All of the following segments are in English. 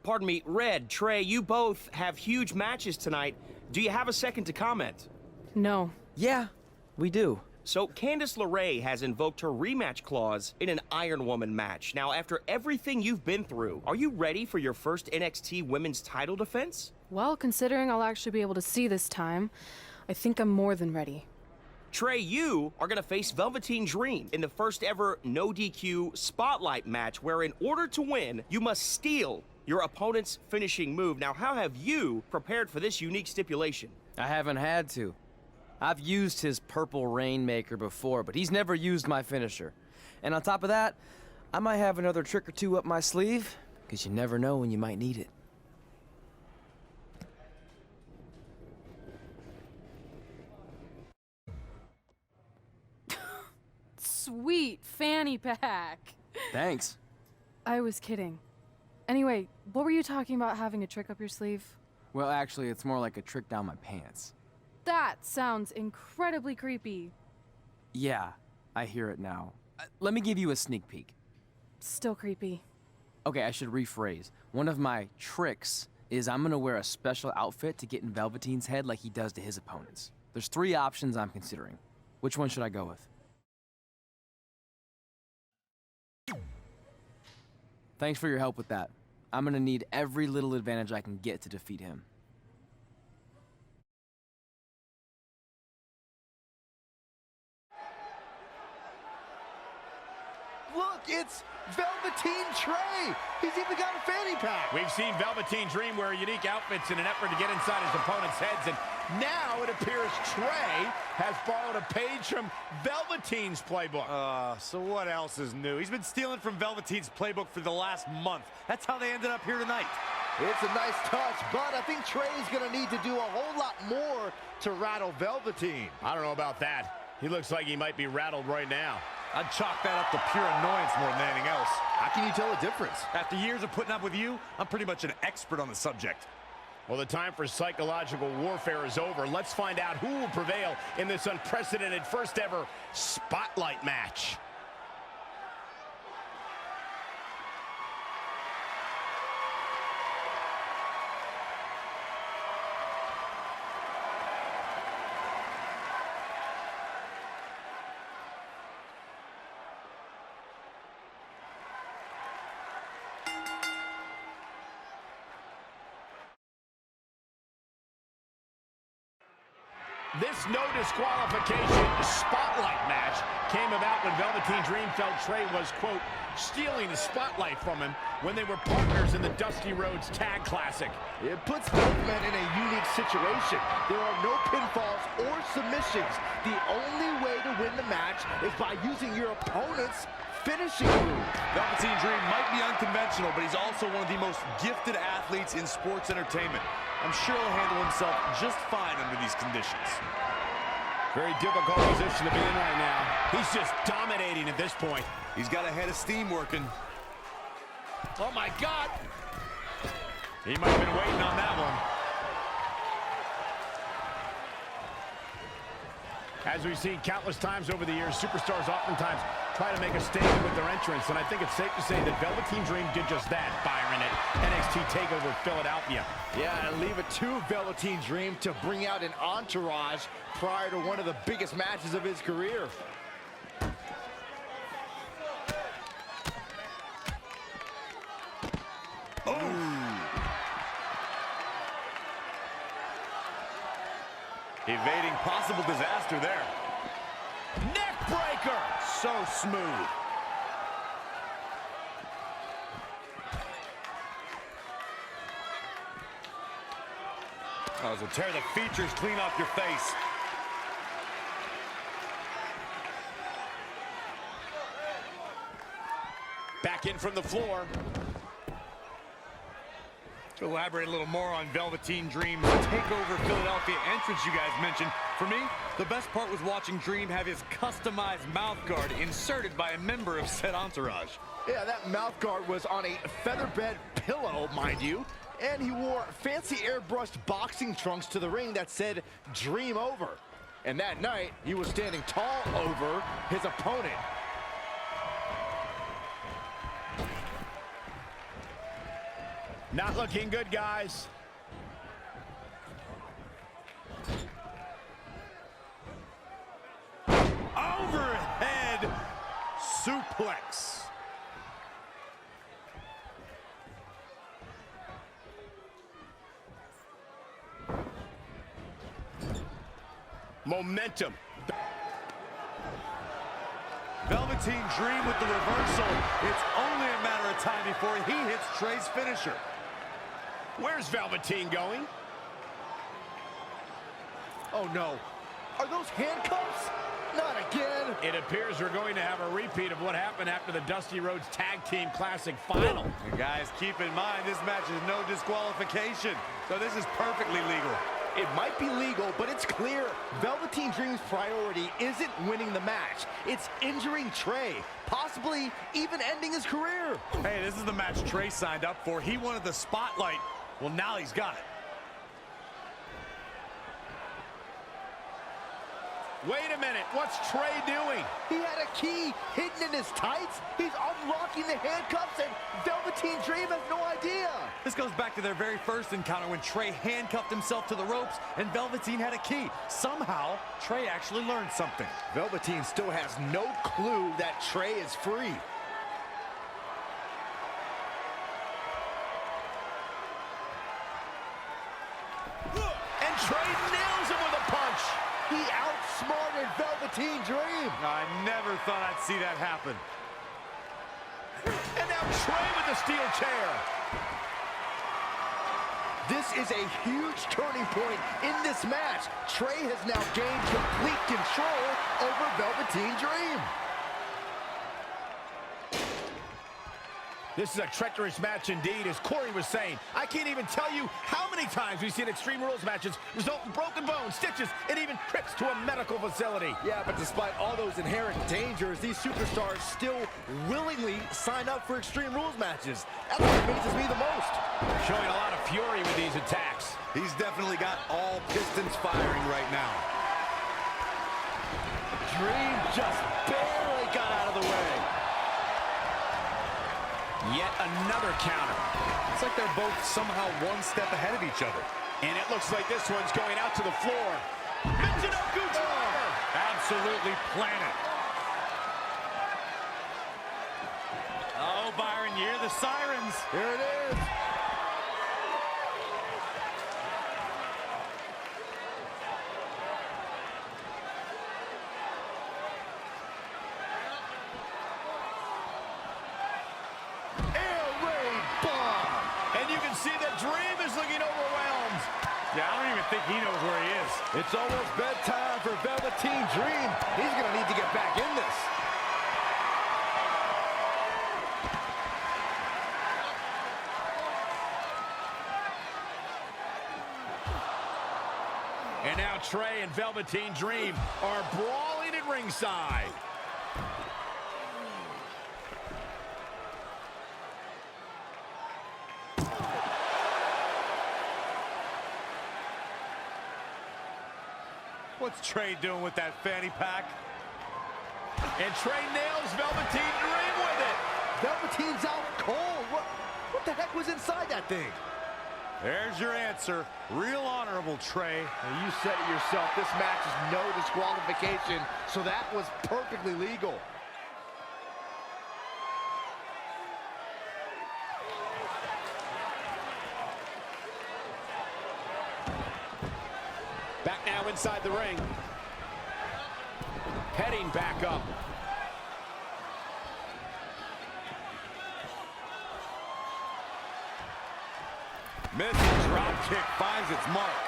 Pardon me, Red, Trey, you both have huge matches tonight. Do you have a second to comment? No. Yeah, we do. So, Candice LeRae has invoked her rematch clause in an Iron Woman match. Now, after everything you've been through, are you ready for your first NXT Women's title defense? Well, considering I'll actually be able to see this time, I think I'm more than ready. Trey, you are gonna face Velveteen Dream in the first ever no DQ spotlight match, where in order to win, you must steal your opponent's finishing move. Now, how have you prepared for this unique stipulation? I haven't had to. I've used his purple Rainmaker before, but he's never used my finisher. And on top of that, I might have another trick or two up my sleeve, because you never know when you might need it. Sweet fanny pack. Thanks. I was kidding. Anyway, what were you talking about having a trick up your sleeve? Well, actually, it's more like a trick down my pants. That sounds incredibly creepy. Yeah, I hear it now. Let me give you a sneak peek. Still creepy. Okay, I should rephrase. One of my tricks is I'm gonna wear a special outfit to get in Velveteen's head like he does to his opponents. There's 3 options I'm considering. Which one should I go with? Thanks for your help with that. I'm gonna need every little advantage I can get to defeat him. Look, it's Velveteen Trey. He's even got a fanny pack. We've seen Velveteen Dream wear unique outfits in an effort to get inside his opponent's heads, and now it appears Trey has borrowed a page from Velveteen's playbook. So what else is new? He's been stealing from Velveteen's playbook for the last month. That's how they ended up here tonight. It's a nice touch, but I think Trey's going to need to do a whole lot more to rattle Velveteen. I don't know about that. He looks like he might be rattled right now. I'd chalk that up to pure annoyance more than anything else. How can you tell the difference? After years of putting up with you, I'm pretty much an expert on the subject. Well, the time for psychological warfare is over. Let's find out who will prevail in this unprecedented first ever spotlight match. This no disqualification spotlight match came about when Velveteen Dream felt Trey was, quote, stealing the spotlight from him when they were partners in the Dusty Rhodes Tag Classic. It puts both men in a unique situation. There are no pinfalls or submissions. The only way to win the match is by using your opponent's finishing move. Velveteen Dream might be unconventional, but he's also one of the most gifted athletes in sports entertainment. I'm sure he'll handle himself just fine under these conditions. Very difficult position to be in right now. He's just dominating at this point. He's got a head of steam working. Oh, my God. He might have been waiting on that one. As we've seen countless times over the years, superstars oftentimes try to make a statement with their entrance, and I think it's safe to say that Velveteen Dream did just that, Byron, at NXT TakeOver Philadelphia. Yeah, and leave it to Velveteen Dream to bring out an entourage prior to one of the biggest matches of his career. Evading possible disaster there. Neck breaker! So smooth. Oh, so tear the features clean off your face. Back in from the floor. To elaborate a little more on Velveteen Dream's TakeOver Philadelphia entrance you guys mentioned, for me, the best part was watching Dream have his customized mouth guard inserted by a member of said entourage. Yeah, that mouth guard was on a featherbed pillow, mind you, and he wore fancy airbrushed boxing trunks to the ring that said Dream Over. And that night, he was standing tall over his opponent. Not looking good, guys. Overhead suplex. Momentum. Velveteen Dream with the reversal. It's only a matter of time before he hits Trey's finisher. Where's Velveteen going? Oh no. Are those handcuffs? Not again. It appears we're going to have a repeat of what happened after the Dusty Rhodes Tag Team Classic Final. And guys, keep in mind, this match is no disqualification, so this is perfectly legal. It might be legal, but it's clear Velveteen Dream's priority isn't winning the match. It's injuring Trey, possibly even ending his career. Hey, this is the match Trey signed up for. He wanted the spotlight. Well, now he's got it. Wait a minute, what's Trey doing? He had a key hidden in his tights. He's unlocking the handcuffs, and Velveteen Dream has no idea. This goes back to their very first encounter when Trey handcuffed himself to the ropes and Velveteen had a key. Somehow, Trey actually learned something. Velveteen still has no clue that Trey is free. And Trey nails him with a punch. He outsmarted Velveteen Dream. I never thought I'd see that happen. And now Trey with the steel chair. This is a huge turning point in this match. Trey has now gained complete control over Velveteen Dream. This is a treacherous match indeed, as Corey was saying. I can't even tell you how many times we've seen Extreme Rules matches result in broken bones, stitches, and even trips to a medical facility. Yeah, but despite all those inherent dangers, these superstars still willingly sign up for Extreme Rules matches. That's what amazes me the most. Showing a lot of fury with these attacks. He's definitely got all pistons firing right now. Dream just barely got out of the way. Yet another counter. It's like they're both somehow one step ahead of each other. And it looks like this one's going out to the floor. Michinoku driver! Absolutely planet. Oh, Byron, you hear the sirens. Here it is. Yeah, I don't even think he knows where he is. It's almost bedtime for Velveteen Dream. He's going to need to get back in this. And now Trey and Velveteen Dream are brawling at ringside. What's Trey doing with that fanny pack? And Trey nails Velveteen Dream with it. Velveteen's out cold. What the heck was inside that thing? There's your answer. Real honorable, Trey. Now, you said it yourself. This match is no disqualification, so that was perfectly legal. Back now inside the ring. Heading back up. Misses, drop kick finds its mark.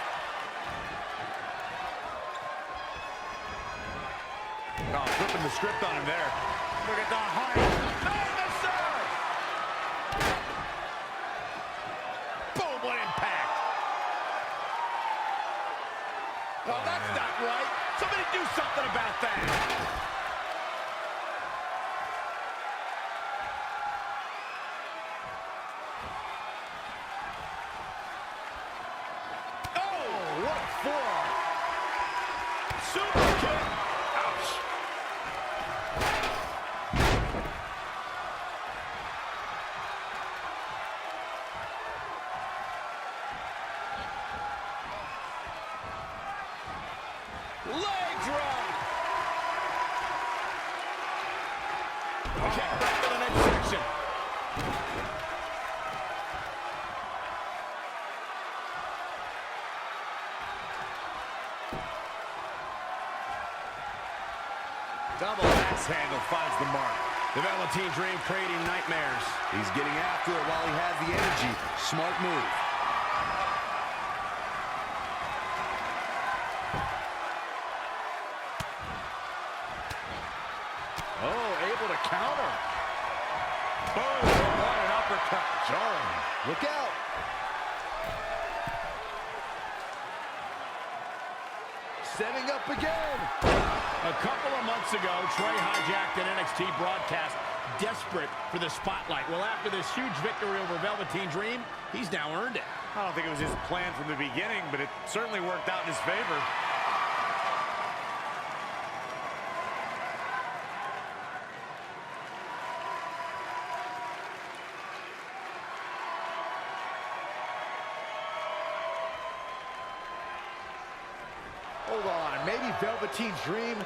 Oh, flipping the script on him there. Look at the height. Boom, what impact. Oh, that's not right. Somebody do something about that. Super kick. Ouch. kick back to the midsection. Double axe handle finds the mark. The Velveteen Dream creating nightmares. He's getting after it while he has the energy. Smart move. Oh, able to counter. Boom, what an uppercut. Jarring. Look out. Setting up again. A couple of months ago, Trey hijacked an NXT broadcast, desperate for the spotlight. Well, after this huge victory over Velveteen Dream, he's now earned it. I don't think it was his plan from the beginning, but it certainly worked out in his favor. Hold on, maybe Velveteen Dream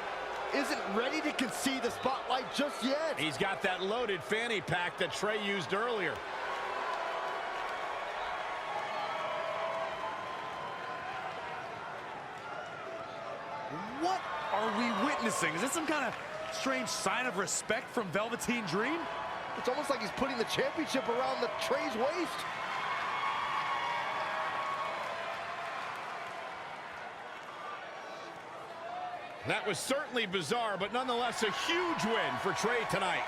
isn't ready to concede the spotlight just yet. He's got that loaded fanny pack that Trey used earlier. What are we witnessing? Is this some kind of strange sign of respect from Velveteen Dream? It's almost like he's putting the championship around the Trey's waist. That was certainly bizarre, but nonetheless a huge win for Trey tonight.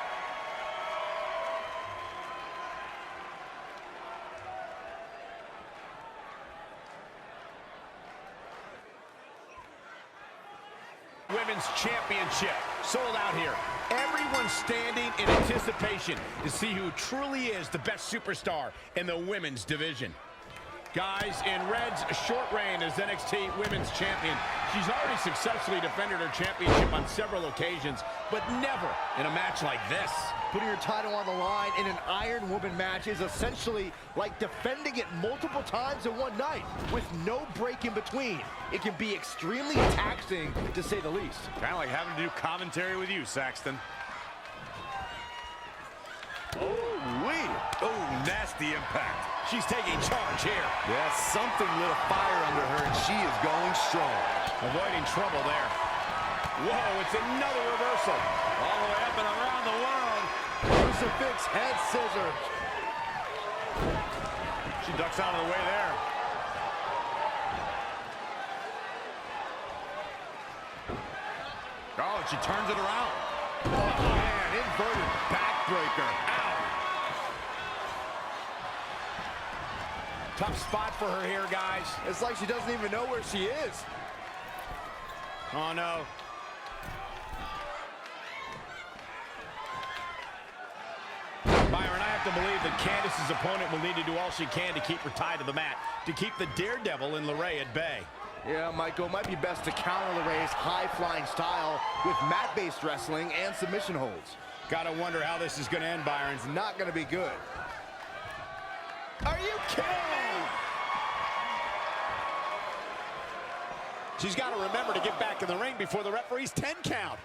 Women's Championship sold out here. Everyone standing in anticipation to see who truly is the best superstar in the women's division. Guys, in Red's short reign as NXT Women's Champion, she's already successfully defended her championship on several occasions, but never in a match like this. Putting your title on the line in an Iron Woman match is essentially like defending it multiple times in one night with no break in between. It can be extremely taxing, to say the least. Kind of like having to do commentary with you, Saxton. Oh, nasty impact. She's taking charge here. Yeah, something lit a fire under her, and she is going strong. Avoiding trouble there. Whoa, it's another reversal. All the way up and around the world. Crucifix head scissors. She ducks out of the way there. Oh, and she turns it around. Oh, man, inverted backbreaker. Ow. Tough spot for her here, guys. It's like she doesn't even know where she is. Oh, no. Byron, I have to believe that Candice's opponent will need to do all she can to keep her tied to the mat, to keep the daredevil in LeRae at bay. Yeah, Michael, it might be best to counter LeRae's high-flying style with mat-based wrestling and submission holds. Gotta wonder how this is gonna end, Byron. It's not gonna be good. Are you kidding me? She's got to remember to get back in the ring before the referee's 10 count.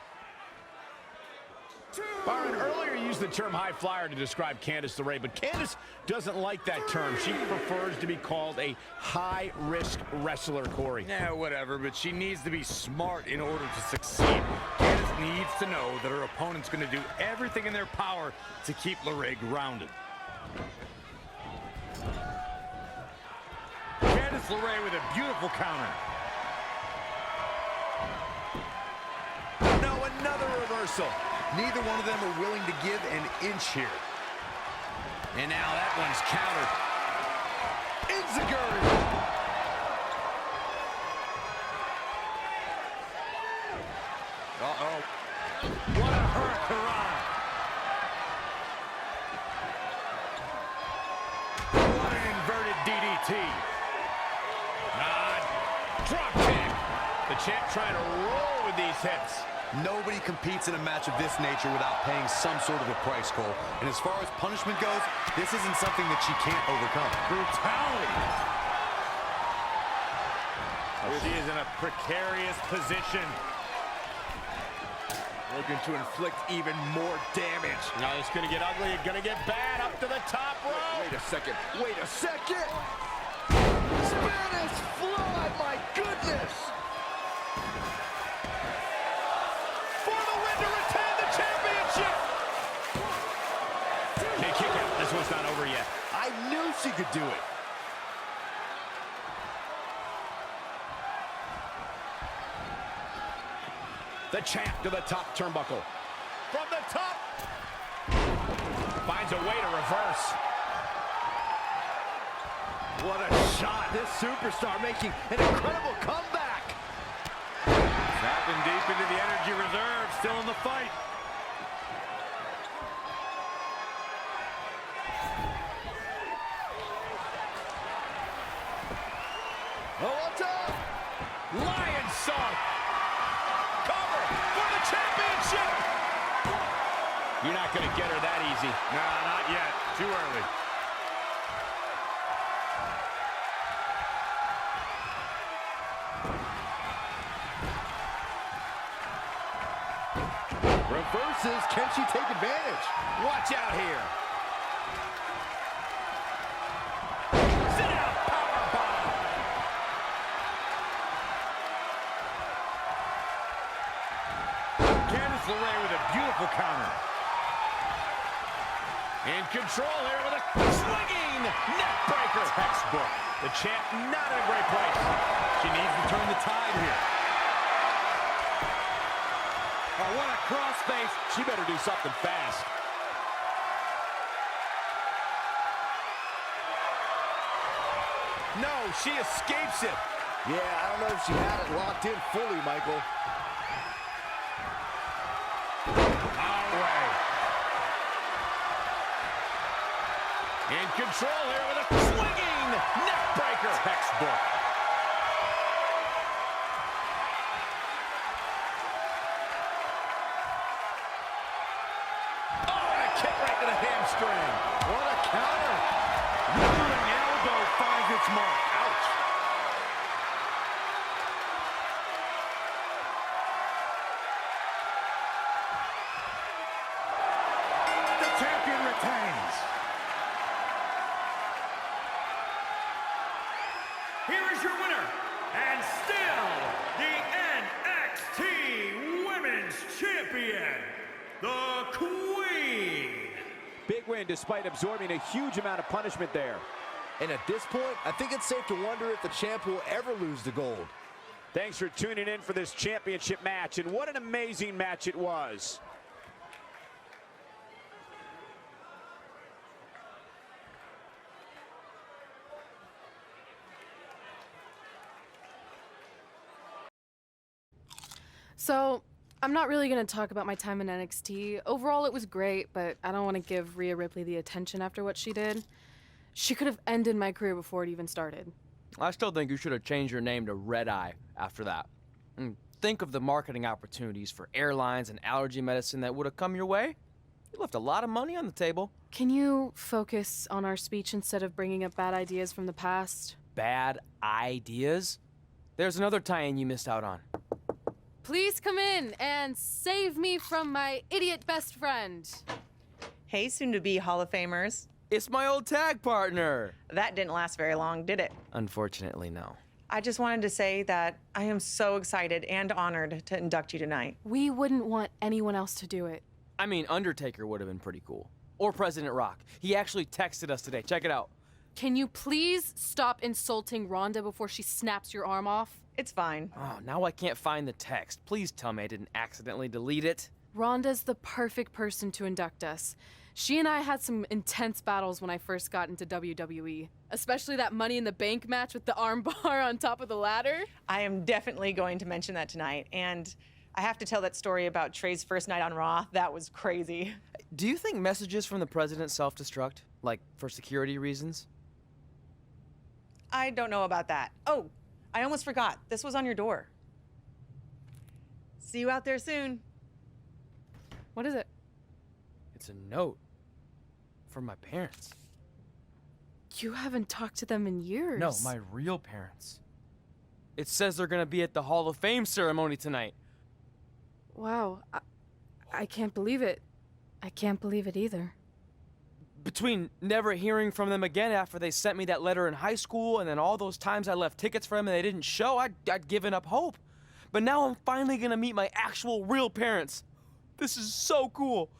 Byron earlier used the term high flyer to describe Candice LeRae, but Candice doesn't like that term. She prefers to be called a high-risk wrestler, Corey. Yeah, whatever, but she needs to be smart in order to succeed. Candice needs to know that her opponent's going to do everything in their power to keep LeRae grounded. Candice LeRae with a beautiful counter. No, another reversal. Neither one of them are willing to give an inch here. And now that one's countered. Enziguri. Uh-oh. What a hurricane. What an inverted DDT. Drop kick. The champ trying to roll with these hits. Nobody competes in a match of this nature without paying some sort of a price, Cole. And as far as punishment goes, this isn't something that she can't overcome. Brutality. Oh, she is in a precarious position. Looking to inflict even more damage. Now it's going to get ugly. It's going to get bad. Up to the top rope. Wait a second. Wait a second. Spanish fly. My goodness. For the win to retain the championship. Okay, kick out. This one's not over yet. I knew she could do it. The champ to the top turnbuckle. From the top. Finds a way to reverse. What a shot. This superstar making an incredible comeback. Tapping deep into the energy reserve, still in the fight. Oh, what's up? Lion song. Cover for the championship. You're not going to get her that easy. Nah, not yet. Too early. Reverses. Can she take advantage? Watch out here. Sit down, powerbomb. Candice LeRae with a beautiful counter. In control here with a swinging neck breaker. Textbook. The champ not in a great place. She needs to turn the tide here. Oh, what a crossface. She better do something fast. No, she escapes it. Yeah, I don't know if she had it locked in fully, Michael. Away. In control here with a swinging neck breaker. Textbook. Hamstring. What a counter. Rolling elbow finds its mark. Ouch. The champion retains. Here is your winner, and still the NXT Women's Champion, the Queen. Big win despite absorbing a huge amount of punishment there. And at this point, I think it's safe to wonder if the champ will ever lose the gold. Thanks for tuning in for this championship match, and what an amazing match it was. So, I'm not really going to talk about my time in NXT. Overall, it was great, but I don't want to give Rhea Ripley the attention after what she did. She could have ended my career before it even started. I still think you should have changed your name to Red Eye after that. And think of the marketing opportunities for airlines and allergy medicine that would have come your way. You left a lot of money on the table. Can you focus on our speech instead of bringing up bad ideas from the past? Bad ideas? There's another tie-in you missed out on. Please come in and save me from my idiot best friend. Hey, soon-to-be Hall of Famers. It's my old tag partner. That didn't last very long, did it? Unfortunately, no. I just wanted to say that I am so excited and honored to induct you tonight. We wouldn't want anyone else to do it. I mean, Undertaker would have been pretty cool. Or President Rock. He actually texted us today. Check it out. Can you please stop insulting Rhonda before she snaps your arm off? It's fine. Oh, now I can't find the text. Please tell me I didn't accidentally delete it. Rhonda's the perfect person to induct us. She and I had some intense battles when I first got into WWE, especially that Money in the Bank match with the arm bar on top of the ladder. I am definitely going to mention that tonight, and I have to tell that story about Trey's first night on Raw. That was crazy. Do you think messages from the president self-destruct? Like, for security reasons? I don't know about that. Oh, I almost forgot. This was on your door. See you out there soon. What is it? It's a note. From my parents. You haven't talked to them in years. No, my real parents. It says they're gonna be at the Hall of Fame ceremony tonight. Wow. I can't believe it. I can't believe it either. Between never hearing from them again after they sent me that letter in high school and then all those times I left tickets for them and they didn't show, I'd given up hope. But now I'm finally gonna meet my actual real parents. This is so cool.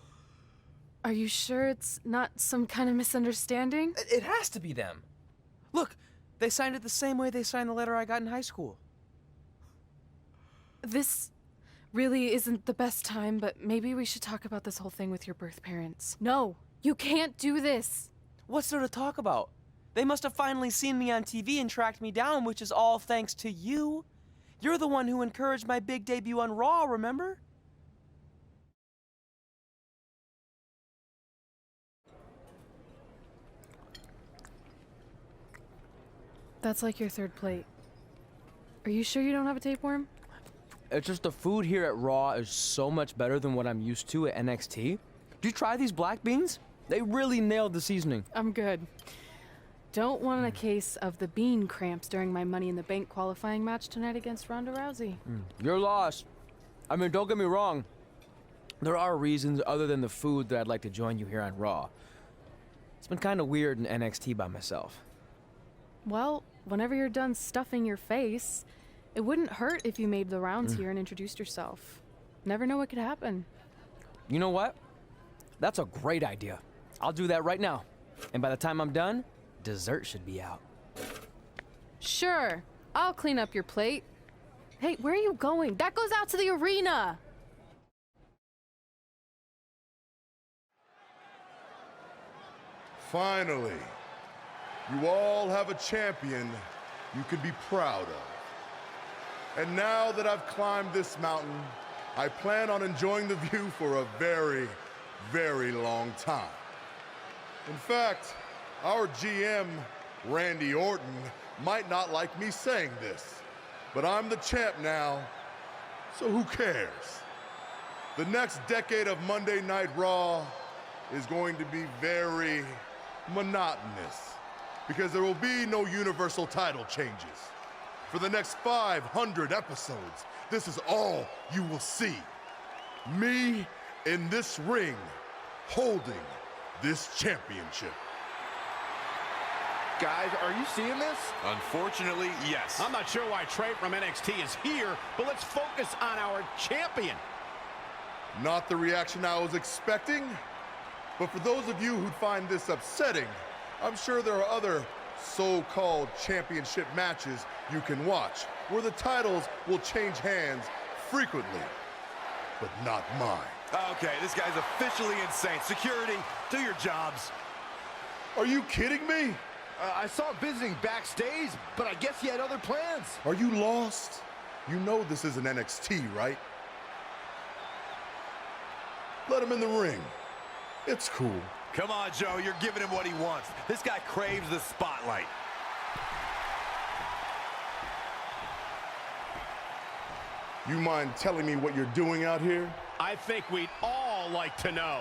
Are you sure it's not some kind of misunderstanding? It has to be them. Look, they signed it the same way they signed the letter I got in high school. This really isn't the best time, but maybe we should talk about this whole thing with your birth parents. No, you can't do this. What's there to talk about? They must have finally seen me on TV and tracked me down, which is all thanks to you. You're the one who encouraged my big debut on Raw, remember? That's like your third plate. Are you sure you don't have a tapeworm? It's just the food here at Raw is so much better than what I'm used to at NXT. Did you try these black beans? They really nailed the seasoning. I'm good. Don't want a case of the bean cramps during my Money in the Bank qualifying match tonight against Ronda Rousey. You're lost. I mean, don't get me wrong. There are reasons other than the food that I'd like to join you here on Raw. It's been kind of weird in NXT by myself. Well, whenever you're done stuffing your face, it wouldn't hurt if you made the rounds here and introduced yourself. Never know what could happen. You know what? That's a great idea. I'll do that right now. And by the time I'm done, dessert should be out. Sure, I'll clean up your plate. Hey, where are you going? That goes out to the arena! Finally, you all have a champion you can be proud of. And now that I've climbed this mountain, I plan on enjoying the view for a very, very long time. In fact, our GM, Randy Orton, might not like me saying this, but I'm the champ now, so who cares? The next decade of Monday Night Raw is going to be very monotonous because there will be no universal title changes. For the next 500 episodes, this is all you will see. Me in this ring, holding this championship. Guys, are you seeing this? Unfortunately, yes. I'm not sure why Trey from NXT is here, but let's focus on our champion. Not the reaction I was expecting, but for those of you who'd find this upsetting, I'm sure there are other so-called championship matches you can watch where the titles will change hands frequently, but not mine. Okay, this guy's officially insane. Security, do your jobs. Are you kidding me? I saw him visiting backstage, but I guess he had other plans. Are you lost? You know this isn't NXT, right? Let him in the ring. It's cool. Come on, Joe, you're giving him what he wants. This guy craves the spotlight. You mind telling me what you're doing out here? I think we'd all like to know.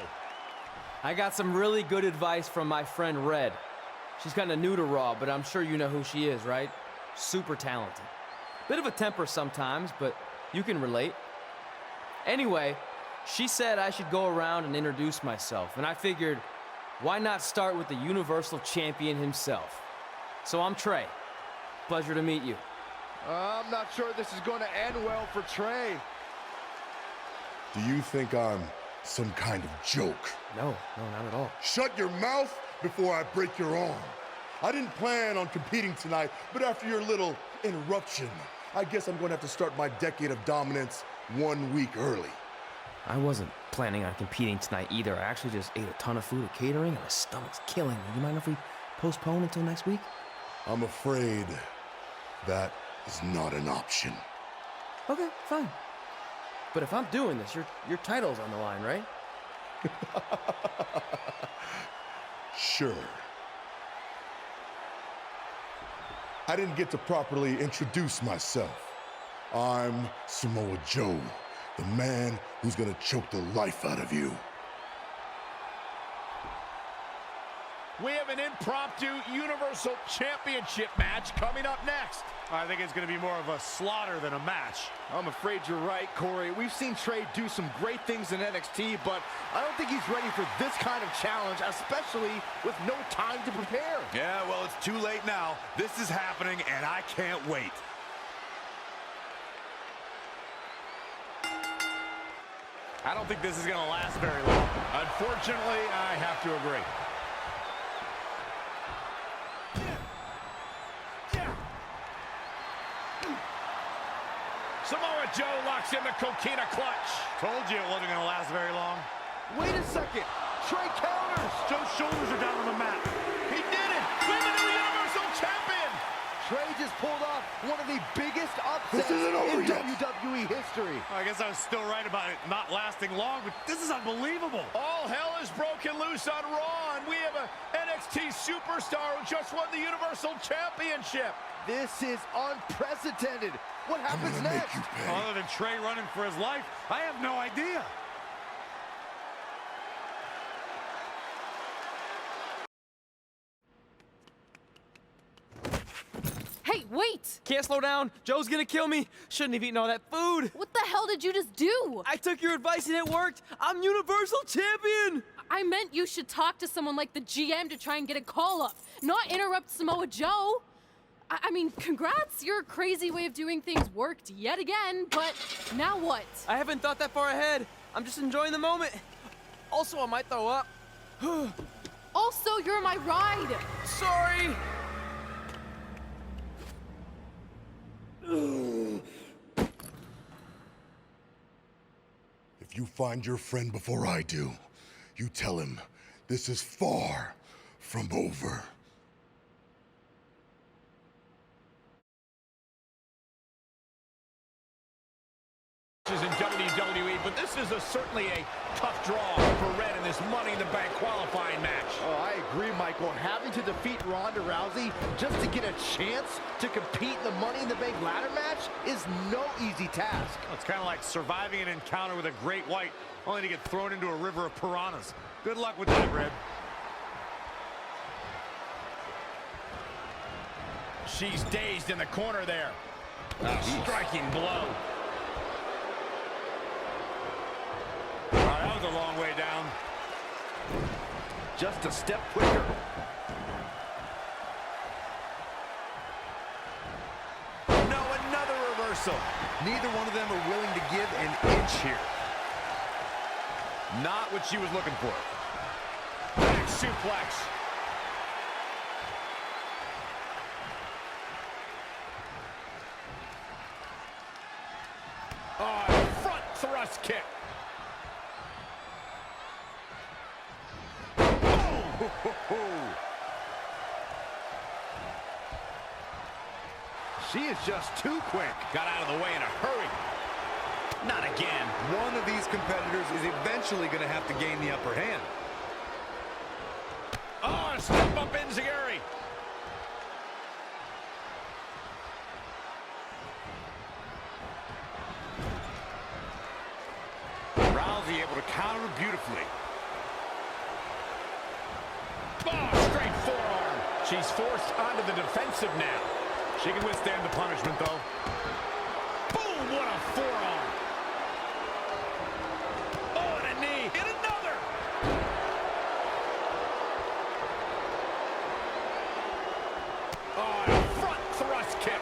I got some really good advice from my friend Red. She's kind of new to Raw, but I'm sure you know who she is, right? Super talented. Bit of a temper sometimes, but you can relate. Anyway, she said I should go around and introduce myself, and I figured, why not start with the Universal Champion himself? So I'm Trey. Pleasure to meet you. I'm not sure this is going to end well for Trey. Do you think I'm some kind of joke? No, not at all. Shut your mouth before I break your arm. I didn't plan on competing tonight, but after your little interruption, I guess I'm going to have to start my decade of dominance 1 week early. I wasn't planning on competing tonight either. I actually just ate a ton of food at catering and my stomach's killing me. You mind if we postpone until next week? I'm afraid that is not an option. Okay, fine. But if I'm doing this, your title's on the line, right? Sure. I didn't get to properly introduce myself. I'm Samoa Joe, the man who's gonna choke the life out of you. We have an impromptu Universal Championship match coming up next. I think it's going to be more of a slaughter than a match. I'm afraid you're right, Corey. We've seen Trey do some great things in NXT, but I don't think he's ready for this kind of challenge, especially with no time to prepare. Yeah, well, it's too late now. This is happening, and I can't wait. I don't think this is going to last very long. Unfortunately, I have to agree. Samoa Joe locks in the coquina clutch. Told you it wasn't going to last very long. Wait a second. Trey counters. Joe's shoulders are down on the mat. He did it. We're the new Universal Champion. Trey just pulled off one of the biggest upsets in WWE history. I guess I was still right about it not lasting long, but this is unbelievable. All hell is broken loose on Raw, and we have an NXT superstar who just won the Universal Championship. This is unprecedented. What happens next? Other than Trey running for his life, I have no idea. Hey, wait! Can't slow down. Joe's gonna kill me. Shouldn't have eaten all that food. What the hell did you just do? I took your advice and it worked. I'm Universal Champion. I meant you should talk to someone like the GM to try and get a call up, not interrupt Samoa Joe. I mean, congrats, your crazy way of doing things worked yet again, but now what? I haven't thought that far ahead. I'm just enjoying the moment. Also, I might throw up. Also, you're my ride. Sorry. If you find your friend before I do, you tell him this is far from over. In WWE, but this is certainly a tough draw for Red in this Money in the Bank qualifying match. Oh, I agree, Michael. Having to defeat Ronda Rousey just to get a chance to compete in the Money in the Bank ladder match is no easy task. It's kind of like surviving an encounter with a great white, only to get thrown into a river of piranhas. Good luck with that, Red. She's dazed in the corner there. A striking blow. That was a long way down. Just a step quicker. No, another reversal. Neither one of them are willing to give an inch here. Not what she was looking for. Back suplex. Oh, front thrust kick. She is just too quick. Got out of the way in a hurry. Not again. One of these competitors is eventually going to have to gain the upper hand. Oh, step up Enziguri. Rousey able to counter beautifully. Oh, straight forearm. She's forced onto the defensive now. She can withstand the punishment, though. Boom, what a forearm. Oh, and a knee. And another. Oh, and a front thrust kick.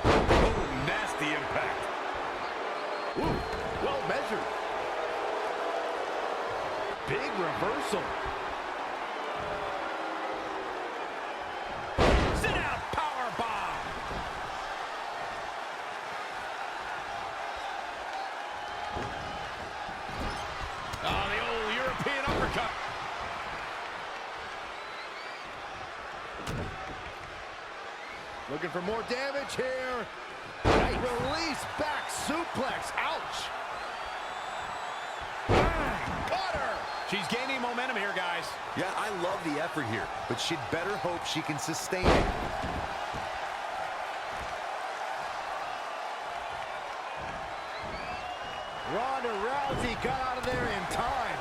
Oh, nasty impact. Ooh, well measured. Big reversal. Sit out power bomb. Oh, the old European uppercut. Looking for more damage here. Nice release, back suplex. Ouch. Got her. She's gaining momentum here, guys. Yeah, I love the effort here, but she'd better hope she can sustain it. Ronda Rousey got out of there in time.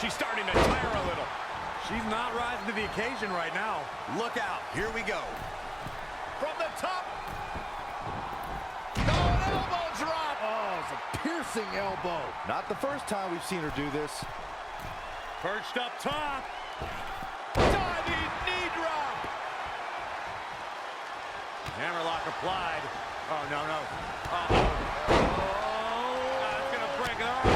She's starting to tire a little. She's not rising to the occasion right now. Look out. Here we go. From the top. Oh, an elbow drop. Oh, it's a piercing elbow. Not the first time we've seen her do this. Perched up top. Diving knee drop. Hammerlock applied. Oh, no, no. It's going to break it off.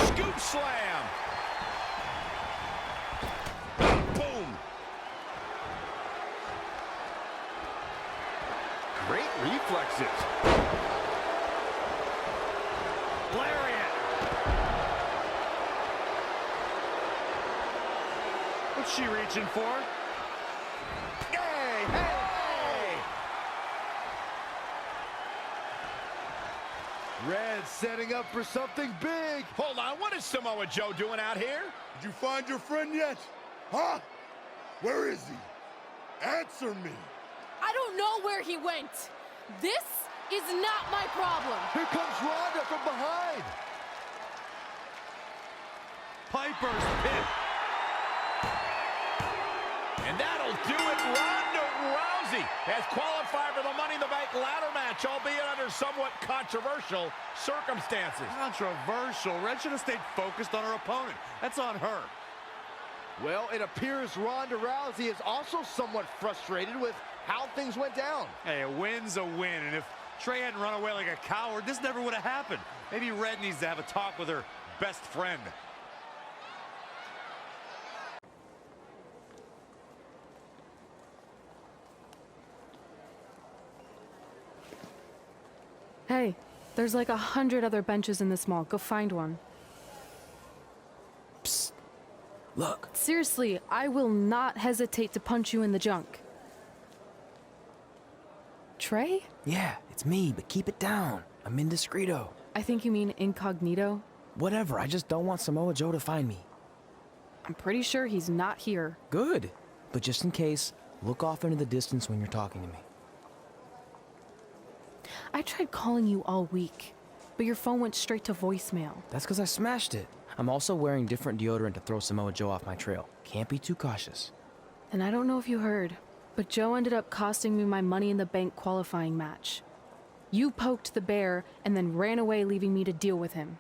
Scoop slam. Boom. Great reflexes. Lariat. What's she reaching for? Hey, hey. Red setting up for something big. Hold on, what is Samoa Joe doing out here? Did you find your friend yet? Huh? Where is he? Answer me. I don't know where he went. This is not my problem. Here comes Ronda from behind. Piper's pit. And that'll do it. Ronda Rousey has qualified for the Money in the Bank ladder match, albeit under somewhat controversial circumstances. Controversial. Red should have stayed focused on her opponent. That's on her. Well, it appears Ronda Rousey is also somewhat frustrated with how things went down. Hey, a win's a win, and if Trey hadn't run away like a coward, this never would have happened. Maybe Red needs to have a talk with her best friend. Hey, there's like 100 other benches in this mall. Go find one. Psst. Look. Seriously, I will not hesitate to punch you in the junk. Trey? Yeah, it's me, but keep it down. I'm indiscreto. I think you mean incognito. Whatever, I just don't want Samoa Joe to find me. I'm pretty sure he's not here. Good. But just in case, look off into the distance when you're talking to me. I tried calling you all week, but your phone went straight to voicemail. That's because I smashed it. I'm also wearing different deodorant to throw Samoa Joe off my trail. Can't be too cautious. And I don't know if you heard, but Joe ended up costing me my Money in the Bank qualifying match. You poked the bear and then ran away, leaving me to deal with him.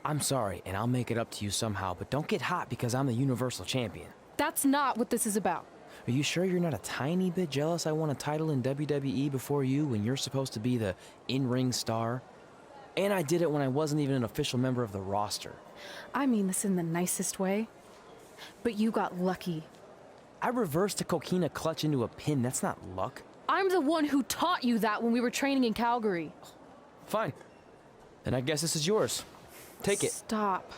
I'm sorry, and I'll make it up to you somehow, but don't get hot because I'm the Universal Champion. That's not what this is about. Are you sure you're not a tiny bit jealous I won a title in WWE before you when you're supposed to be the in-ring star? And I did it when I wasn't even an official member of the roster. I mean this in the nicest way. But you got lucky. I reversed a coquina clutch into a pin. That's not luck. I'm the one who taught you that when we were training in Calgary. Fine. Then I guess this is yours. Take it. Stop.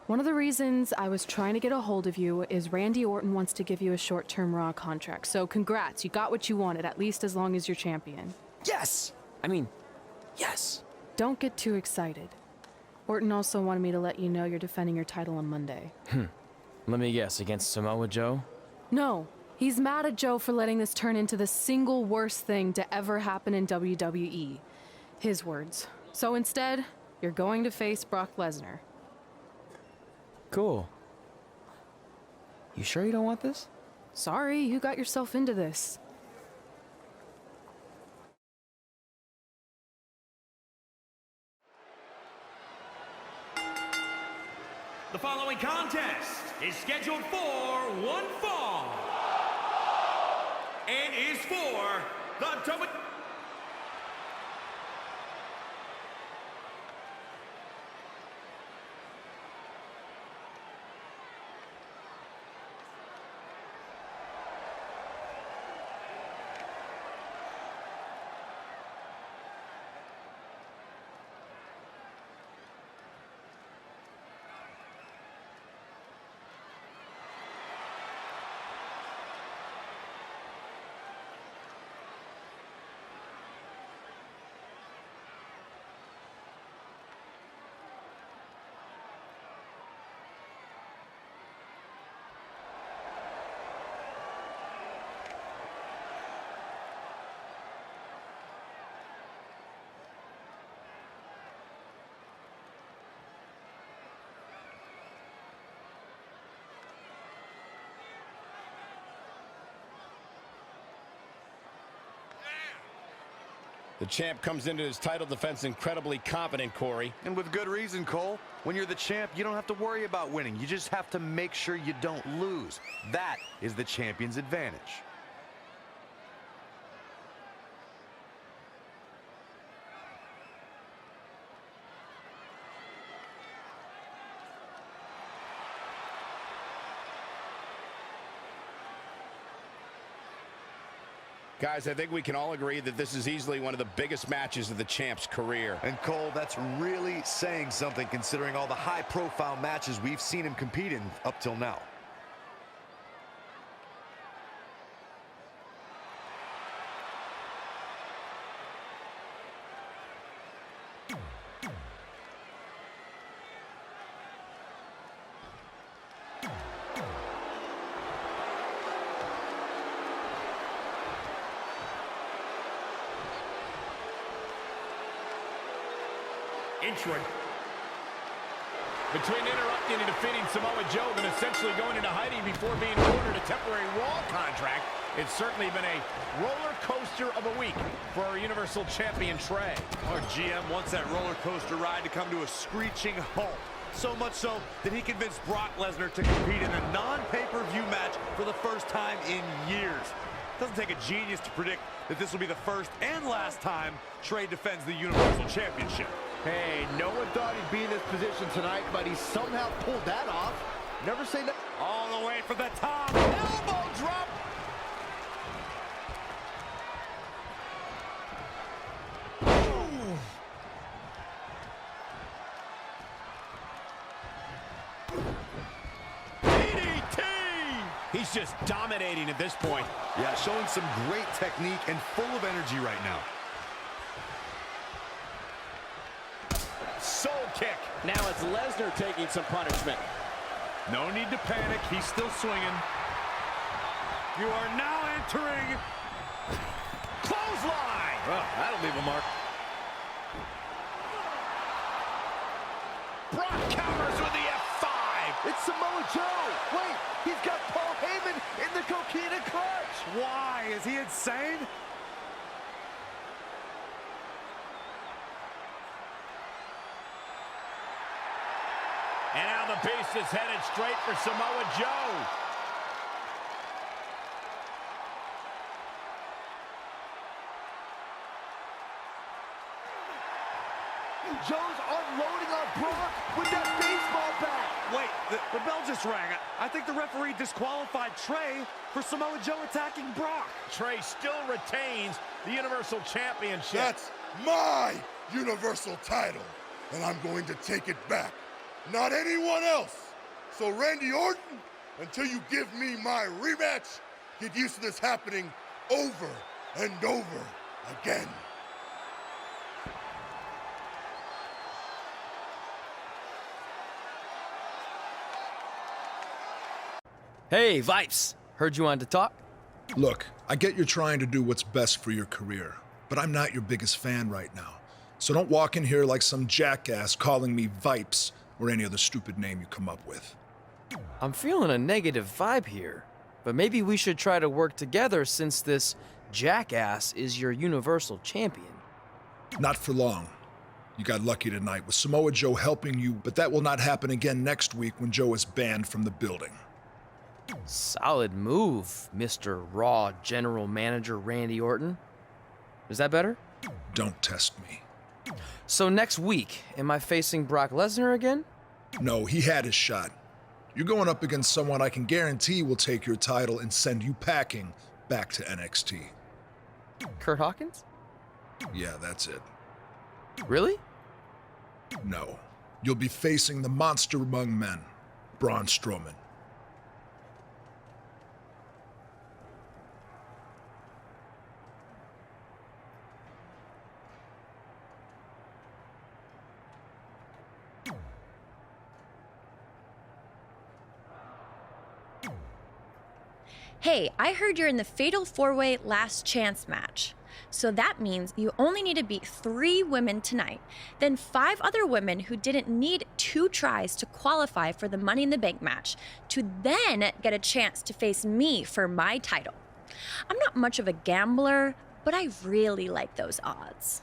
One of the reasons I was trying to get a hold of you is Randy Orton wants to give you a short-term Raw contract. So congrats, you got what you wanted, at least as long as you're champion. Yes! I mean, yes. Don't get too excited. Orton also wanted me to let you know you're defending your title on Monday. Let me guess, against Samoa Joe? No, he's mad at Joe for letting this turn into the single worst thing to ever happen in WWE. His words. So instead, you're going to face Brock Lesnar. Cool. You sure you don't want this? Sorry, you got yourself into this. The following contest is scheduled for one fall and is for the WWE. The champ comes into his title defense incredibly confident, Corey. And with good reason, Cole. When you're the champ, you don't have to worry about winning. You just have to make sure you don't lose. That is the champion's advantage. Guys, I think we can all agree that this is easily one of the biggest matches of the champ's career. And Cole, that's really saying something considering all the high-profile matches we've seen him compete in up till now. Entrant. Between interrupting and defeating Samoa Joe and essentially going into hiding before being ordered a temporary Raw contract, it's certainly been a roller coaster of a week for our Universal Champion Trey. Our GM wants that roller coaster ride to come to a screeching halt. So much so that he convinced Brock Lesnar to compete in a non-pay-per-view match for the first time in years. Doesn't take a genius to predict that this will be the first and last time Trey defends the Universal Championship. Hey, no one thought he'd be in this position tonight, but he somehow pulled that off. Never say no. All the way for the top. Elbow drop. DDT! He's just dominating at this point. Yeah, showing some great technique and full of energy right now. Soul kick. Now it's Lesnar taking some punishment. No need to panic. He's still swinging. You are now entering clothesline. Well, that'll leave a mark. Brock counters with the F5. It's Samoa Joe. Wait, he's got Paul Heyman in the coquina clutch. Why? Is he insane? And now the beast is headed straight for Samoa Joe. Joe's unloading on Brock with that baseball bat. Wait, the bell just rang. I think the referee disqualified Trey for Samoa Joe attacking Brock. Trey still retains the Universal Championship. That's my Universal title, and I'm going to take it back. Not anyone else. So Randy Orton, until you give me my rematch, get used to this happening over and over again. Hey, Vipes! Heard you wanted to talk? Look, I get you're trying to do what's best for your career, but I'm not your biggest fan right now. So don't walk in here like some jackass calling me Vipes or any other stupid name you come up with. I'm feeling a negative vibe here, but maybe we should try to work together since this jackass is your Universal Champion. Not for long. You got lucky tonight with Samoa Joe helping you, but that will not happen again next week when Joe is banned from the building. Solid move, Mr. Raw General Manager Randy Orton. Is that better? Don't test me. So next week, am I facing Brock Lesnar again? No, he had his shot. You're going up against someone I can guarantee will take your title and send you packing back to NXT. Kurt Hawkins? Yeah, that's it. Really? No. You'll be facing the monster among men, Braun Strowman. Hey, I heard you're in the Fatal 4-Way Last Chance match. So that means you only need to beat 3 women tonight, then 5 other women who didn't need 2 tries to qualify for the Money in the Bank match to then get a chance to face me for my title. I'm not much of a gambler, but I really like those odds.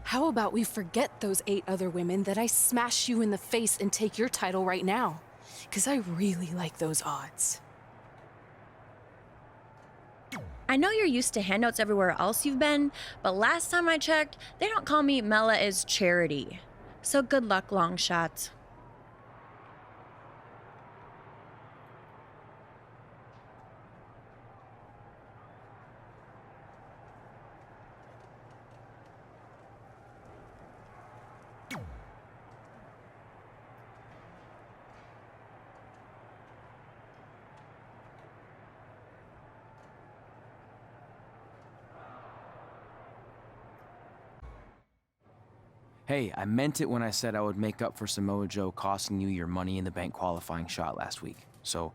How about we forget those 8 other women that I smash you in the face and take your title right now? Because I really like those odds. I know you're used to handouts everywhere else you've been, but last time I checked, they don't call me Mela is Charity. So good luck, long shots. Hey, I meant it when I said I would make up for Samoa Joe costing you your Money in the Bank qualifying shot last week. So,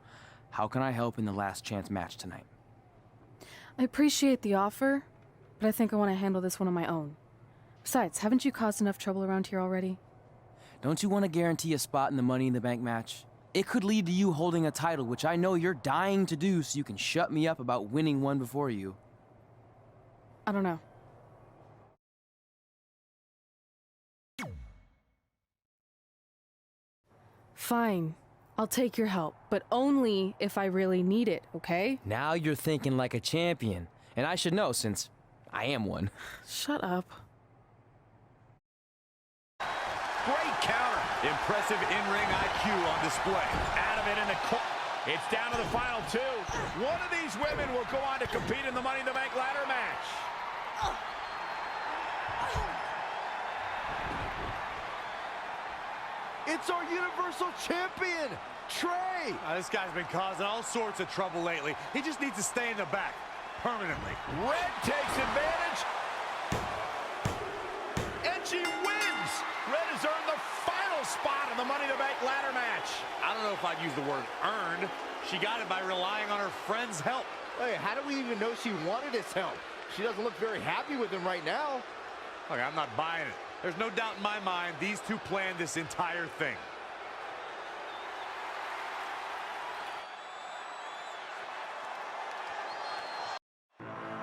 how can I help in the last chance match tonight? I appreciate the offer, but I think I want to handle this one on my own. Besides, haven't you caused enough trouble around here already? Don't you want to guarantee a spot in the Money in the Bank match? It could lead to you holding a title, which I know you're dying to do so you can shut me up about winning one before you. I don't know. Fine. I'll take your help, but only if I really need it, okay? Now you're thinking like a champion, and I should know since I am one. Shut up. Great counter. Impressive in-ring IQ on display. Out of it in the corner. It's down to the final 2. One of these women will go on to compete in the Money in the Bank ladder match. It's our Universal Champion, Trey! This guy's been causing all sorts of trouble lately. He just needs to stay in the back permanently. Red takes advantage. And she wins. Red has earned the final spot in the Money in the Bank ladder match. I don't know if I'd use the word earned. She got it by relying on her friend's help. Hey, how do we even know she wanted his help? She doesn't look very happy with him right now. Look, I'm not buying it. There's no doubt in my mind these two planned this entire thing.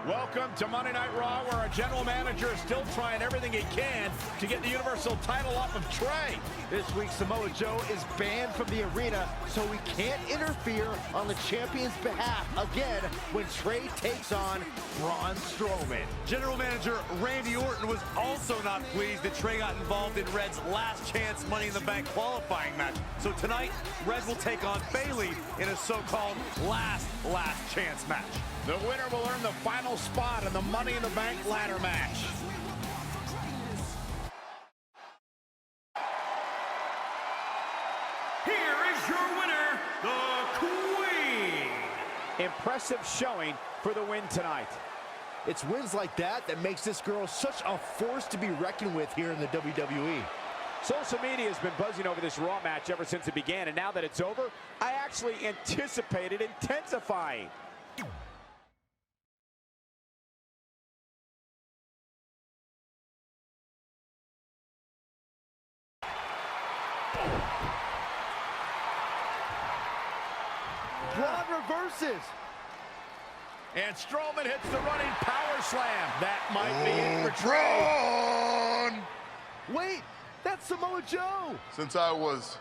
Welcome to Monday Night Raw, where our general manager is still trying everything he can to get the Universal title off of Trey. This week, Samoa Joe is banned from the arena, so we can't interfere on the champion's behalf again when Trey takes on Braun Strowman. General Manager Randy Orton was also not pleased that Trey got involved in Red's last chance Money in the Bank qualifying match. So tonight, Red will take on Bayley in a so-called last chance match. The winner will earn the final spot in the Money in the Bank ladder match. Here is your winner, the Queen. Impressive showing for the win tonight. It's wins like that that makes this girl such a force to be reckoned with here in the WWE. Social media has been buzzing over this Raw match ever since it began, and now that it's over, I actually anticipate it intensifying. Braun reverses. And Strowman hits the running power slam. That might be it for Trey. Wait, that's Samoa Joe. Since I was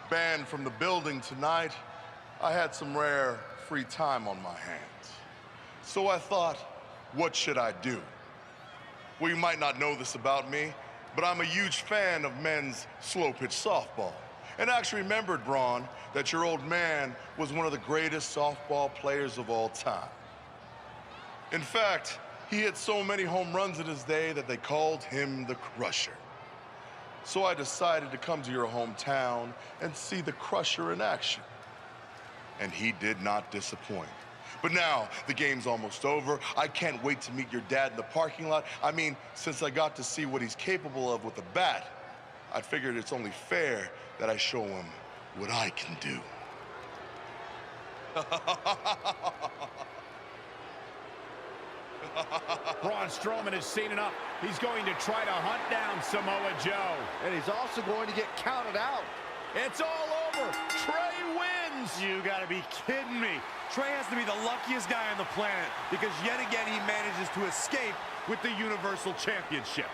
banned from the building tonight, I had some rare free time on my hands. So I thought, what should I do? Well, you might not know this about me, but I'm a huge fan of men's slow-pitch softball. And I actually remembered, Braun, that your old man was one of the greatest softball players of all time. In fact, he hit so many home runs in his day that they called him the Crusher. So I decided to come to your hometown and see the Crusher in action. And he did not disappoint. But now, the game's almost over. I can't wait to meet your dad in the parking lot. I mean, since I got to see what he's capable of with a bat, I figured it's only fair that I show him what I can do. Braun Strowman has seen enough. He's going to try to hunt down Samoa Joe. And he's also going to get counted out. It's all over. Trey wins. You gotta be kidding me. Trey has to be the luckiest guy on the planet because yet again he manages to escape with the Universal Championship.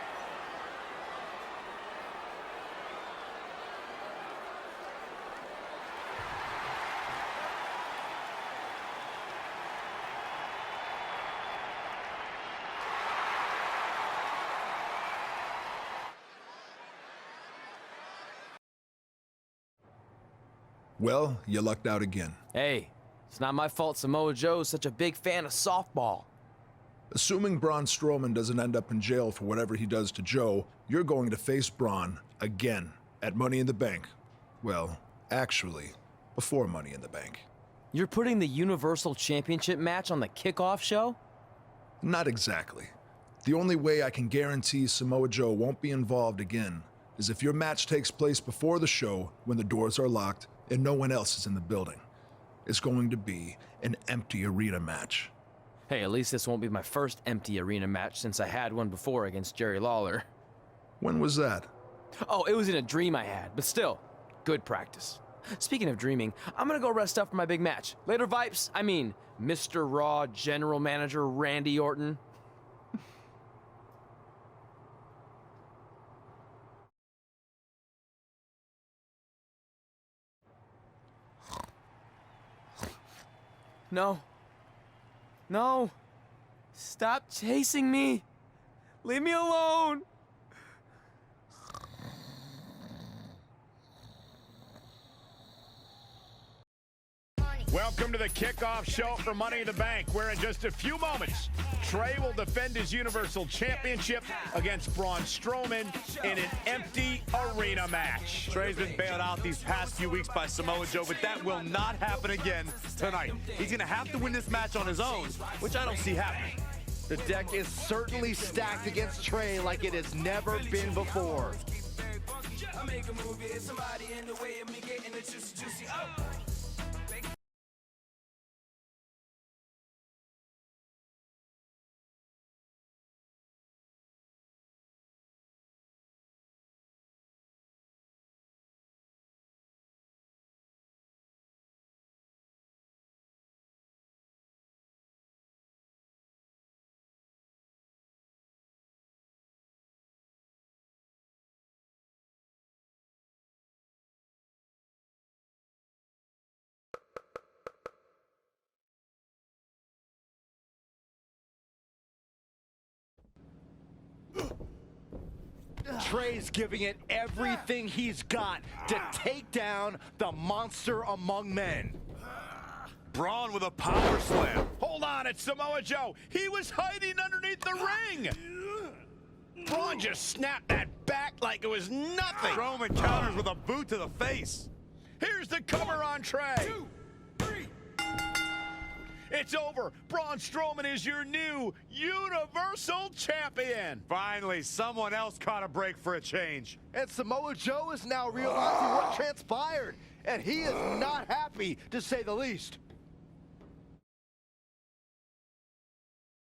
Well, you lucked out again. Hey, it's not my fault Samoa Joe's such a big fan of softball. Assuming Braun Strowman doesn't end up in jail for whatever he does to Joe, you're going to face Braun again at Money in the Bank. Well, actually, before Money in the Bank. You're putting the Universal Championship match on the kickoff show? Not exactly. The only way I can guarantee Samoa Joe won't be involved again is if your match takes place before the show when the doors are locked and no one else is in the building. It's going to be an empty arena match. Hey, at least this won't be my first empty arena match since I had one before against Jerry Lawler. When was that? Oh, it was in a dream I had, but still, good practice. Speaking of dreaming, I'm gonna go rest up for my big match. Later, Vipes. I mean, Mr. Raw General Manager Randy Orton. No. No. Stop chasing me. Leave me alone. Welcome to the kickoff show for Money in the Bank, where in just a few moments, Trey will defend his Universal Championship against Braun Strowman in an empty arena match. Trey's been bailed out these past few weeks by Samoa Joe, but that will not happen again tonight. He's gonna have to win this match on his own, which I don't see happening. The deck is certainly stacked against Trey like it has never been before. Trey's giving it everything he's got to take down the monster among men. Braun with a power slam. Hold on, it's Samoa Joe. He was hiding underneath the ring. Braun just snapped that back like it was nothing. Strowman counters with a boot to the face. Here's the cover on Trey. 2, 3. It's over. Braun Strowman is your new Universal Champion. Finally, someone else caught a break for a change. And Samoa Joe is now realizing what transpired, and he is not happy, to say the least.